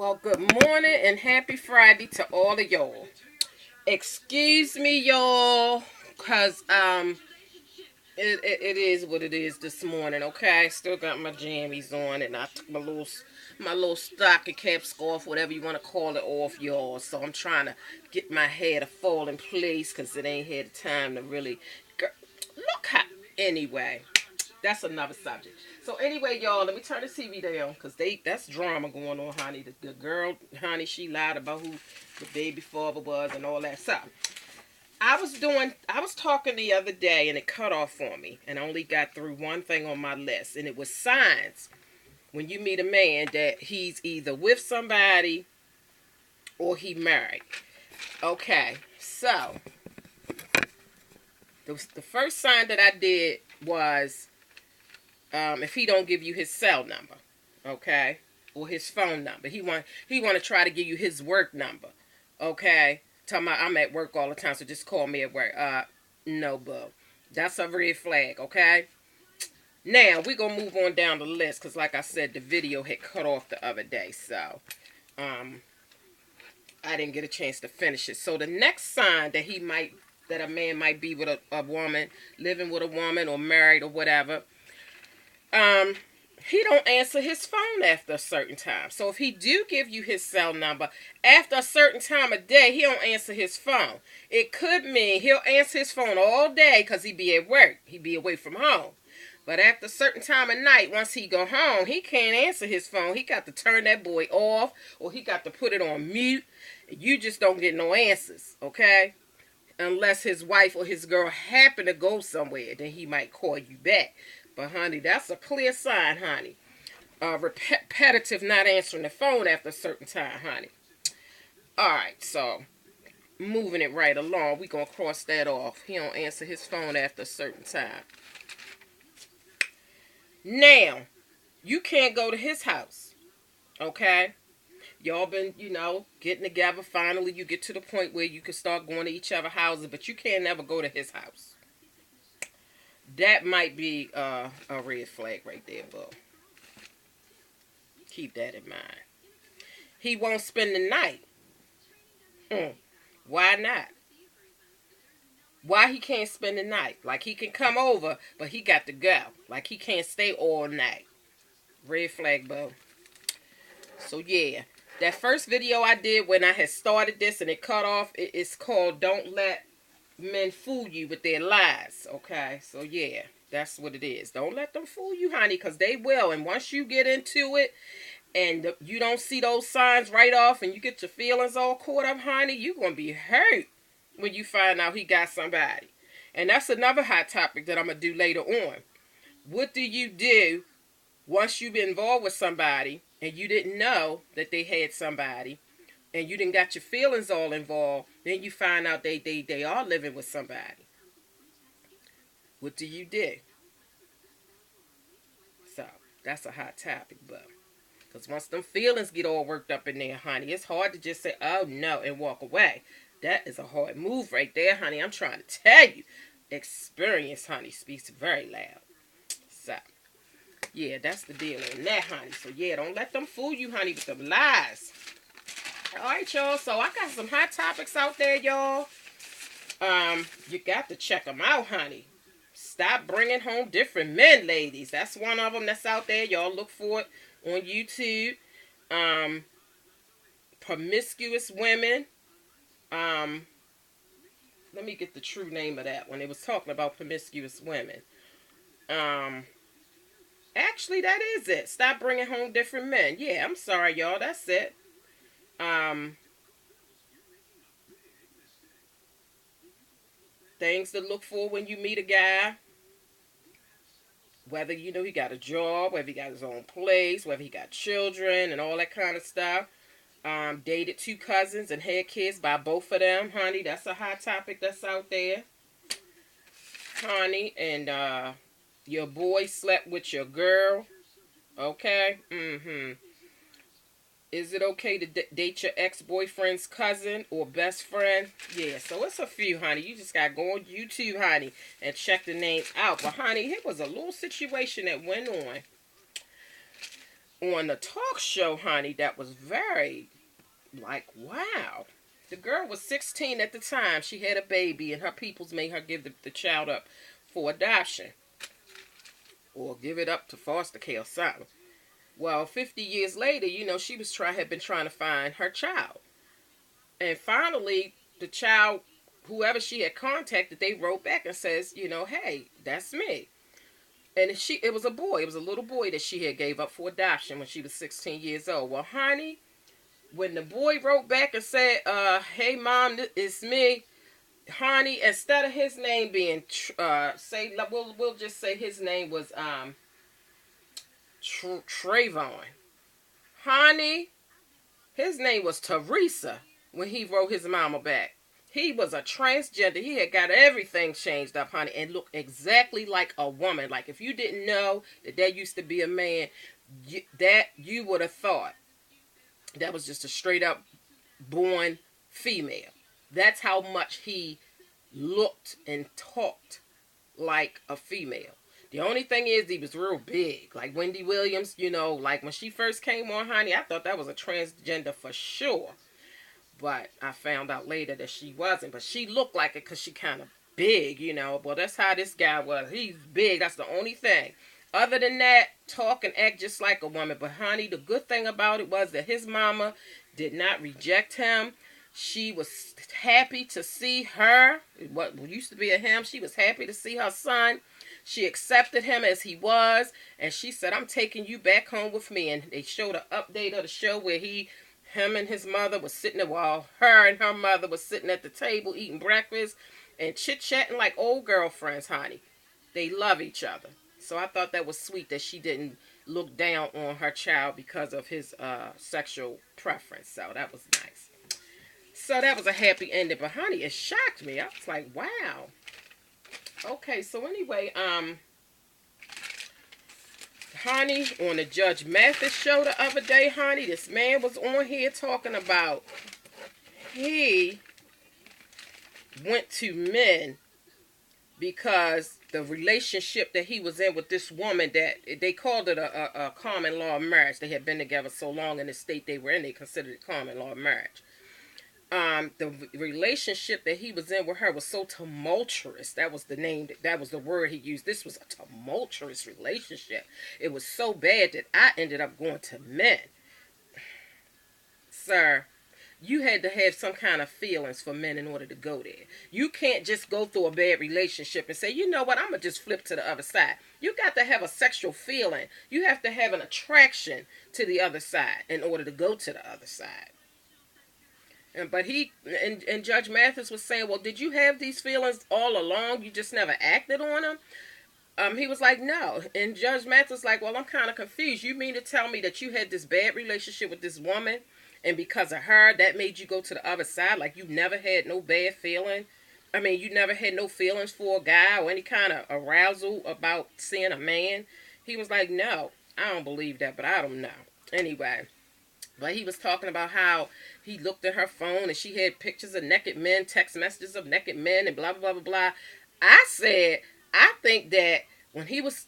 Well, good morning and happy Friday to all of y'all. Excuse me, y'all, cause it is what it is this morning. Okay, still got my jammies on, and I took my little stocking cap scarf, whatever you want to call it, off, y'all. So I'm trying to get my hair to fall in place, cause it ain't had the time to really. Look how. Anyway, that's another subject. So anyway, y'all, let me turn the TV down because that's drama going on, honey. The girl, honey, she lied about who the baby father was and all that stuff. I was talking the other day and it cut off for me and I only got through one thing on my list, and it was signs when you meet a man that he's either with somebody or he married. Okay, so the first sign that I did was if he don't give you his cell number, okay, or his phone number. He want to try to give you his work number, okay. Talking about I'm at work all the time, so just call me at work. No, boo. That's a red flag, okay. Now we gonna move on down the list because, like I said, the video had cut off the other day, so um, I didn't get a chance to finish it. So the next sign that a man might be with a woman, living with a woman or married or whatever, um he don't answer his phone after a certain time. So if he do give you his cell number after a certain time of day, he don't answer his phone. It could mean he'll answer his phone all day because he be at work, he be away from home. But after a certain time of night, once he go home, he can't answer his phone. He got to turn that boy off, or he got to put it on mute. You just don't get no answers, okay? Unless his wife or his girl happen to go somewhere, then he might call you back. But honey, that's a clear sign, honey. Repetitive not answering the phone after a certain time, honey. Alright, so moving it right along, we gonna cross that off. He don't answer his phone after a certain time. Now, you can't go to his house, okay? Y'all been, getting together. Finally, you get to the point where you can start going to each other's houses, but you can't never go to his house. That might be a red flag right there, boo. Keep that in mind. He won't spend the night. Why not? Why he can't spend the night? Like he can come over, but he got to go. Like he can't stay all night. Red flag, boo. So yeah, that first video I did when I had started this and it cut off, it's called "Don't Let Men Fool You with Their Lies." Okay, so yeah, that's what it is. Don't let them fool you, honey, because they will. And once you get into it and you don't see those signs right off and you get your feelings all caught up, honey, you're going to be hurt when you find out he got somebody. And that's another hot topic that I'm going to do later on. What do you do once you've been involved with somebody and you didn't know that they had somebody and you didn't got your feelings all involved, then you find out they are living with somebody? What do you do? So, that's a hot topic, but because once them feelings get all worked up in there, honey, it's hard to just say, oh no, and walk away. That is a hard move right there, honey. I'm trying to tell you. Experience, honey, speaks very loud. So, yeah, that's the deal in that, honey. So, yeah, don't let them fool you, honey, with them lies. All right, y'all. So, I got some hot topics out there, y'all. You got to check them out, honey. Stop bringing home different men, ladies. That's one of them that's out there. Y'all look for it on YouTube. Promiscuous women. Let me get the true name of that one. It was talking about promiscuous women. Actually, that is it. Stop bringing home different men. Yeah, I'm sorry, y'all. That's it. Things to look for when you meet a guy. Whether he got a job, whether he got his own place, whether he got children and all that kind of stuff. Dated two cousins and had kids by both of them, honey. That's a hot topic that's out there, honey. And your boy slept with your girl. Okay. Is it okay to date your ex-boyfriend's cousin or best friend? Yeah, so it's a few, honey. You just got to go on YouTube, honey, and check the names out. But, honey, it was a little situation that went on on the talk show, honey, that was very, like, wow. The girl was 16 at the time. She had a baby, and her peoples made her give the child up for adoption or give it up to foster care or something. Well, 50 years later, she had been trying to find her child. And finally, the child, whoever she had contacted, they wrote back and says, hey, that's me. And it was a boy. It was a little boy that she had gave up for adoption when she was 16 years old. Well, honey, when the boy wrote back and said, hey, mom, it's me, honey, instead of his name being, we'll just say his name was Trayvon. Honey, his name was Teresa when he wrote his mama back. He was a transgender. He had got everything changed up, honey, and looked exactly like a woman. Like, if you didn't know that used to be a man, you would have thought that was just a straight up born female. That's how much he looked and talked like a female. The only thing is he was real big. Like Wendy Williams, like when she first came on, honey, I thought that was a transgender for sure. But I found out later that she wasn't. But she looked like it because she kind of big, Well, that's how this guy was. He's big. That's the only thing. Other than that, talk and act just like a woman. But honey, the good thing about it was that his mama did not reject him. She was happy to see her. What used to be a him. She was happy to see her son. She accepted him as he was. And she said, I'm taking you back home with me. And they showed an update of the show where him and his mother was sitting there while her and her mother was sitting at the table eating breakfast and chit-chatting like old girlfriends, honey. They love each other. So I thought that was sweet that she didn't look down on her child because of his sexual preference. So that was nice. So that was a happy ending. But honey, it shocked me. I was like, wow. Okay, so anyway, honey, on the Judge Mathis show the other day, honey, this man was on here talking about he went to men because the relationship that he was in with this woman, that they called it a common law marriage. They had been together so long in the state they were in, they considered it common law marriage. The relationship that he was in with her was so tumultuous. That was the name. That was the word he used. This was a tumultuous relationship. It was so bad that I ended up going to men. Sir, you had to have some kind of feelings for men in order to go there. You can't just go through a bad relationship and say, you know what, I'm going to just flip to the other side. You got to have a sexual feeling. You have to have an attraction to the other side in order to go to the other side. But and Judge Mathis was saying, well, did you have these feelings all along? You just never acted on them? He was like, no. And Judge Mathis was like, well, I'm kind of confused. You mean to tell me that you had this bad relationship with this woman, and because of her, that made you go to the other side? Like you never had no bad feeling? I mean, you never had no feelings for a guy or any kind of arousal about seeing a man? He was like, no, I don't believe that, but I don't know. Anyway. But he was talking about how he looked at her phone and she had pictures of naked men, text messages of naked men, and blah, blah, blah, blah, blah. I said, I think that when he was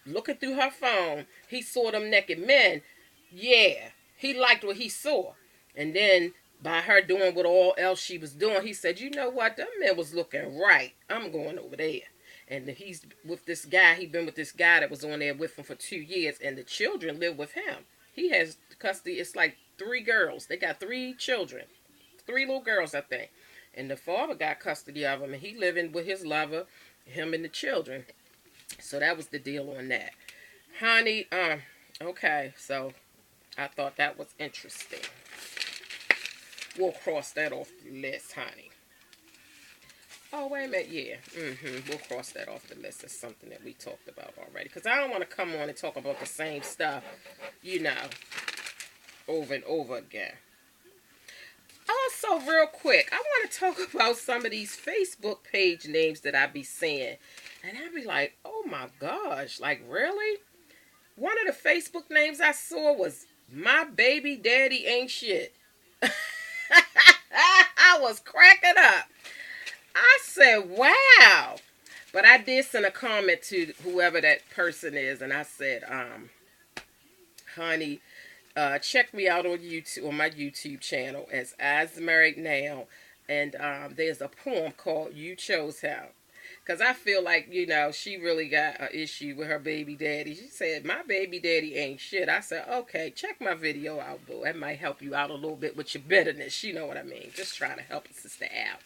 looking through her phone, he saw them naked men. Yeah, he liked what he saw. And then by her doing what all else she was doing, he said, you know what? That man was looking right. I'm going over there. And he's with this guy. He'd been with this guy that was on there with him for 2 years. And the children live with him. He has custody. It's like 3 girls. They got 3 children. 3 little girls, I think. And the father got custody of them. And he living with his lover, him and the children. So that was the deal on that. Honey, okay. So I thought that was interesting. We'll cross that off the list, honey. Oh, wait a minute. Yeah. We'll cross that off the list as something that we talked about already. Because I don't want to come on and talk about the same stuff, over and over again. Also, real quick, I want to talk about some of these Facebook page names that I be seeing. And I be like, oh my gosh, like really? One of the Facebook names I saw was My Baby Daddy Ain't Shit. I was cracking up. I said, wow. But I did send a comment to whoever that person is, and I said, honey, check me out on YouTube, on my YouTube channel as Married Now, and there's a poem called "You Chose Him." Cause I feel like she really got an issue with her baby daddy. She said my baby daddy ain't shit. I said okay, check my video out, boo. That might help you out a little bit with your bitterness. You know what I mean? Just trying to help a sister out.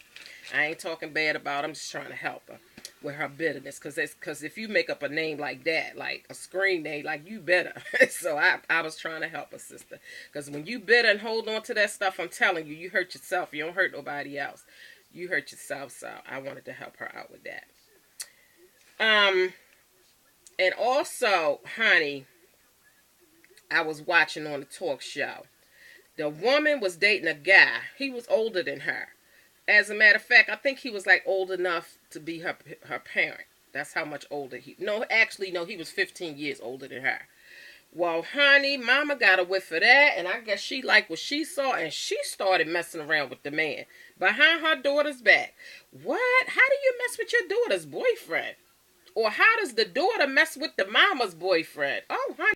I ain't talking bad about her. I'm just trying to help her with her bitterness. Cause if you make up a name like that, like a screen name, like you bitter. So I was trying to help a sister. Cause when you bitter and hold on to that stuff, I'm telling you, you hurt yourself. You don't hurt nobody else. You hurt yourself. So I wanted to help her out with that. Um, and also, honey, I was watching on the talk show. The woman was dating a guy. He was older than her. As a matter of fact, I think he was like old enough to be her parent. That's how much older he. No, actually, no, he was 15 years older than her. Well, honey, mama got a whiff of that, and I guess she liked what she saw, and she started messing around with the man behind her daughter's back. What? How do you mess with your daughter's boyfriend? Or how does the daughter mess with the mama's boyfriend? Oh, honey.